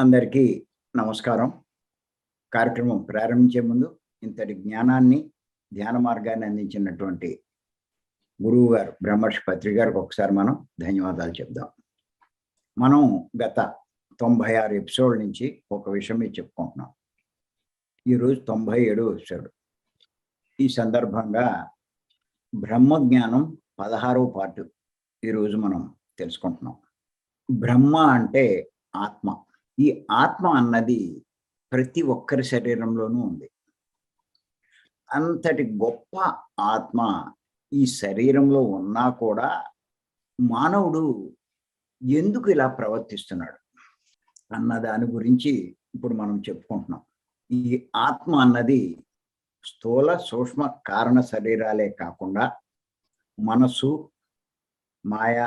అందరికీ నమస్కారం. కార్యక్రమం ప్రారంభించే ముందు ఇంతటి జ్ఞానాన్ని, ధ్యాన మార్గాన్ని అందించినటువంటి గురువు గారు బ్రహ్మర్షి పత్రిజి గారికి ఒకసారి మనం ధన్యవాదాలు చెప్దాం. మనం గత 96 ఎపిసోడ్ నుంచి ఒక విషయం మీద చెప్పుకుంటున్నాం. ఈరోజు 97వ ఎపిసోడ్. ఈ సందర్భంగా బ్రహ్మజ్ఞానం 16వ పార్ట్ ఈరోజు మనం తెలుసుకుంటున్నాం. బ్రహ్మ అంటే ఆత్మ. ఈ ఆత్మ అన్నది ప్రతి ఒక్కరి శరీరంలోనూ ఉంది. అంతటి గొప్ప ఆత్మ ఈ శరీరంలో ఉన్నా కూడా మానవుడు ఎందుకు ఇలా ప్రవర్తిస్తున్నాడు అన్న దాని గురించి ఇప్పుడు మనం చెప్పుకుంటున్నాం. ఈ ఆత్మ అన్నది స్థూల సూక్ష్మ కారణ శరీరాలే కాకుండా మనసు, మాయ,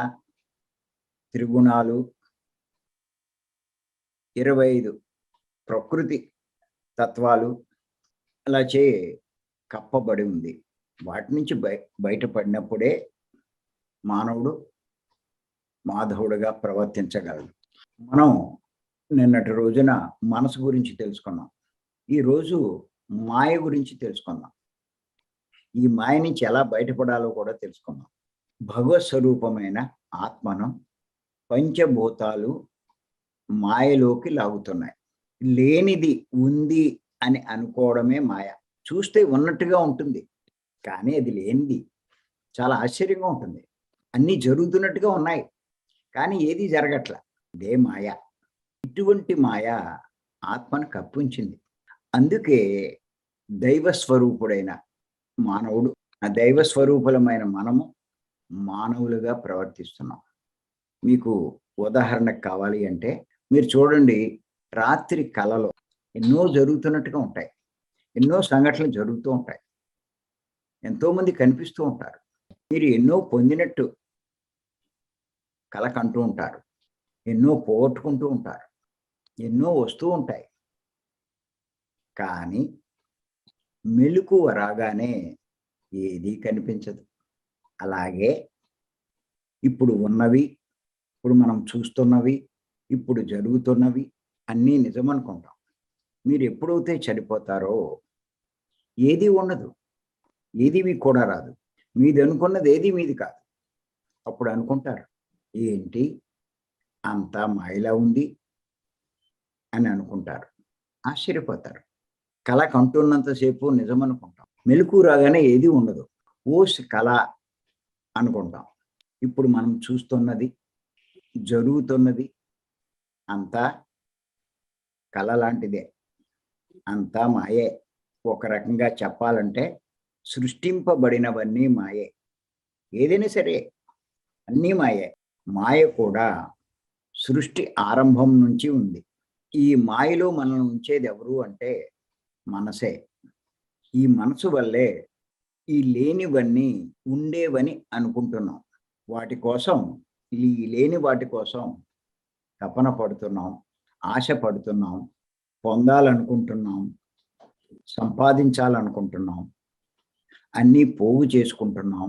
త్రిగుణాలు, 25 ప్రకృతి తత్వాలు అలా కప్పబడి ఉంది. వాటి నుంచి బయటపడినప్పుడే మానవుడు మాధవుడిగా ప్రవర్తించగలడు. మనం నిన్నటి రోజున మనసు గురించి తెలుసుకున్నాం. ఈరోజు మాయ గురించి తెలుసుకుందాం. ఈ మాయ నుంచి ఎలా బయటపడాలో కూడా తెలుసుకుందాం. భగవత్ స్వరూపమైన ఆత్మను పంచభూతాలు మాయలోకి లాగుతున్నాయి. లేనిది ఉంది అని అనుకోవడమే మాయ. చూస్తే ఉన్నట్టుగా ఉంటుంది, కానీ అది లేనిది. చాలా ఆశ్చర్యంగా ఉంటుంది. అన్నీ జరుగుతున్నట్టుగా ఉన్నాయి, కానీ ఏది జరగట్ల. ఇదే మాయ. ఇటువంటి మాయ ఆత్మను కప్పించింది. అందుకే దైవస్వరూపుడైన మానవుడు, ఆ దైవస్వరూపులమైన మనము మానవులుగా ప్రవర్తిస్తున్నాం. మీకు ఉదాహరణకు కావాలి అంటే మీరు చూడండి, రాత్రి కలలో ఎన్నో జరుగుతున్నట్టుగా ఉంటాయి. ఎన్నో సంఘటనలు జరుగుతూ ఉంటాయి. ఎంతోమంది కనిపిస్తూ ఉంటారు. మీరు ఎన్నో పొందినట్టు కల కంటూ ఉంటారు. ఎన్నో పోగొట్టుకుంటూ ఉంటారు. ఎన్నో వస్తూ ఉంటాయి. కానీ మెలకువ రాగానే ఏదీ కనిపించదు. అలాగే ఇప్పుడు ఉన్నవి, ఇప్పుడు మనం చూస్తున్నవి, ఇప్పుడు జరుగుతున్నవి అన్నీ నిజమనుకుంటాం. మీరు ఎప్పుడైతే చనిపోతారో ఏది ఉండదు, ఏది మీకు కూడా రాదు. మీది అనుకున్నది ఏది మీది కాదు. అప్పుడు అనుకుంటారు, ఏంటి అంతా మాయలా ఉంది అని అనుకుంటారు. ఆశ్చర్యపోతారు. కళ కంటున్నంతసేపు నిజం అనుకుంటాం. మెలకు రాగానే ఏది ఉండదు. ఓస్ కళ అనుకుంటాం. ఇప్పుడు మనం చూస్తున్నది, జరుగుతున్నది అంతా కళ లాంటిదే, అంతా మాయే. ఒక రకంగా చెప్పాలంటే సృష్టింపబడినవన్నీ మాయే. ఏదైనా సరే అన్నీ మాయే. మాయ కూడా సృష్టి ఆరంభం నుంచి ఉంది. ఈ మాయలో మనల్ని ఉంచేది ఎవరు అంటే మనసే. ఈ మనసు వల్లే ఈ లేనివన్నీ ఉండేవని అనుకుంటున్నాం. వాటి కోసం, ఈ లేని వాటి కోసం తపన పడుతున్నాం, ఆశ పడుతున్నాం, పొందాలనుకుంటున్నాం, సంపాదించాలనుకుంటున్నాం, అన్నీ పోగు చేసుకుంటున్నాం,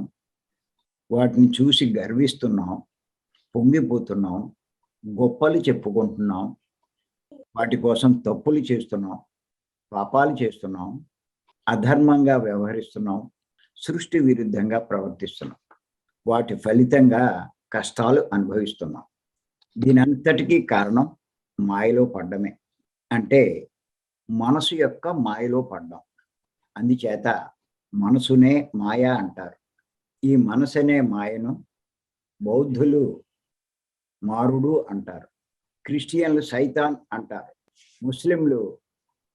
వాటిని చూసి గర్విస్తున్నాం, పొంగిపోతున్నాం, గొప్పలు చెప్పుకుంటున్నాం, వాటి కోసం తప్పులు చేస్తున్నాం, పాపాలు చేస్తున్నాం, అధర్మంగా వ్యవహరిస్తున్నాం, సృష్టి విరుద్ధంగా ప్రవర్తిస్తున్నాం. వాటి ఫలితంగా కష్టాలు అనుభవిస్తున్నాం. దీనంతటికీ కారణం మాయలో పడ్డమే. అంటే మనసు యొక్క మాయలో పడ్డాం. అందుచేత మనసునే మాయ అంటారు. ఈ మనసనే మాయను బౌద్ధులు మారుడు అంటారు, క్రిస్టియన్లు సైతాన్ అంటారు, ముస్లింలు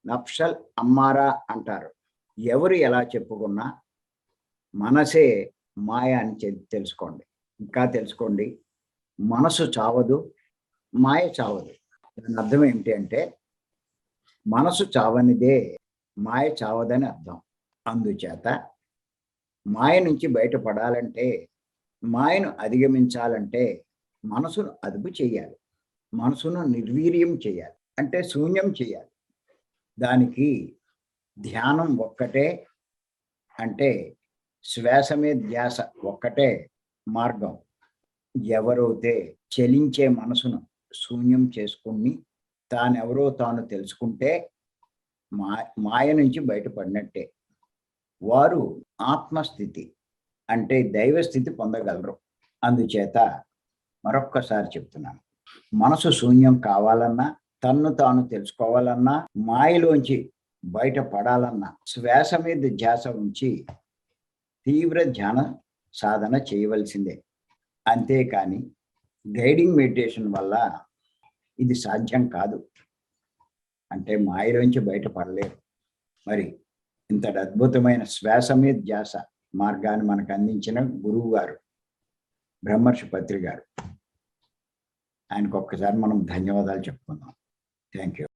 నఫ్సల్ అమ్మారా అంటారు. ఎవరు ఎలా చెప్పుకున్నా మనసే మాయ అని తెలుసుకోండి. ఇంకా తెలుసుకోండి, మనసు చావదు, మాయ చావదు. దాని అర్థం ఏమిటి అంటే మనసు చావనిదే మాయ చావదని అర్థం. అందుచేత మాయ నుంచి బయటపడాలంటే, మాయను అధిగమించాలంటే మనసును అదుపు చేయాలి, మనసును నిర్వీర్యం చేయాలి, అంటే శూన్యం చేయాలి. దానికి ధ్యానం ఒక్కటే, అంటే శ్వాస మీద ధ్యాస ఒక్కటే మార్గం. ఎవరైతే చలించే మనసును శూన్యం చేసుకుని తానెవరో తాను తెలుసుకుంటే మాయ నుంచి బయటపడినట్టే. వారు ఆత్మస్థితి అంటే దైవస్థితి పొందగలరు. అందుచేత మరొక్కసారి చెప్తున్నాను, మనసు శూన్యం కావాలన్నా, తన్ను తాను తెలుసుకోవాలన్నా, మాయలోంచి బయటపడాలన్నా శ్వాస మీద ధ్యాస ఉంచి తీవ్ర ధ్యాన సాధన చేయవలసిందే. అంతేకాని గైడింగ్ మెడిటేషన్ వల్ల ఇది సాధ్యం కాదు. అంటే మాయలోంచి బయటపడలేరు. మరి ఇంతటి అద్భుతమైన శ్వాస మీద ధ్యాస మార్గాన్ని మనకు అందించిన గురువు గారు బ్రహ్మర్షి పత్రి గారు, ఆయనకు ఒక్కసారి మనం ధన్యవాదాలు చెప్పుకుందాం. Thank you.